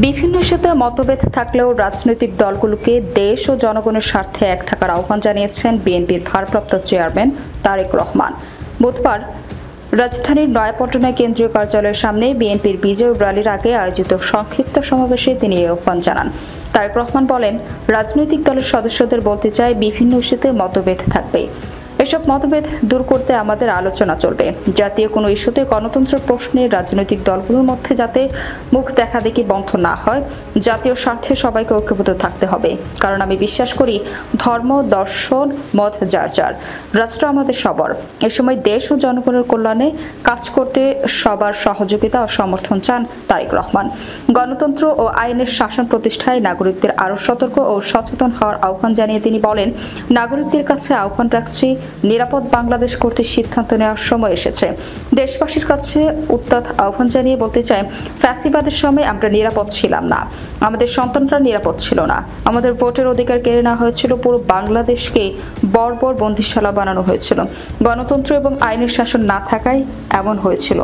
বিভিন্ন ইস্যুতে মতভেদ থাকলেও রাজনৈতিক দলগুলোকে দেশ ও জনগণের স্বার্থে এক থাকার আহ্বান জানিয়েছেন বিএনপির ভারপ্রাপ্ত চেয়ারম্যান তারেক রহমান। বুধবার রাজধানীর নয়াপল্টনে কেন্দ্রীয় কার্যালয়ের সামনে বিএনপির বিজয় র্যালির আগে আয়োজিত সংক্ষিপ্ত সমাবেশে তিনি এই আহ্বান জানান। তারেক রহমান বলেন, রাজনৈতিক দলের সদস্যদের বলতে চাই, বিভিন্ন ইস্যুতে মতভেদ থাকবে। এসব মতভেদ দূর করতে আমাদের আলোচনা চলবে। জাতীয় কোনো ইস্যুতে গণতন্ত্রের প্রশ্নে রাজনৈতিক দলগুলোর মধ্যে যাতে মুখ দেখাদেখি বন্ধ না হয়, জাতীয় স্বার্থে সবাইকে ঐক্যবদ্ধ থাকতে হবে। কারণ আমি বিশ্বাস করি, ধর্ম, দর্শন, মত যার যার, রাষ্ট্র আমাদের সবার। এ সময় দেশ ও জনগণের কল্যাণে কাজ করতে সবার সহযোগিতা ও সমর্থন চান তারেক রহমান। গণতন্ত্র ও আইনের শাসন প্রতিষ্ঠায় নাগরিকদের আরও সতর্ক ও সচেতন হওয়ার আহ্বান জানিয়ে তিনি বলেন, নাগরিকদের কাছে আহ্বান রাখছি, নিরাপদ বাংলাদেশ করতে সিদ্ধান্ত নেওয়ার সময় এসেছে। দেশবাসীর কাছে উত্তাত আহ্বান জানিয়ে বলতে চাই, ফ্যাসিবাদের সময় আমরা নিরাপদ ছিলাম না, আমাদের সন্তানরা নিরাপদ ছিল না, আমাদের ভোটের অধিকার কেড়ে নেওয়া হয়েছিল, পুরো বাংলাদেশকে বর্বর বন্দিশালা বানানো হয়েছিল, গণতন্ত্র এবং আইনের শাসন না থাকায় এমন হয়েছিল।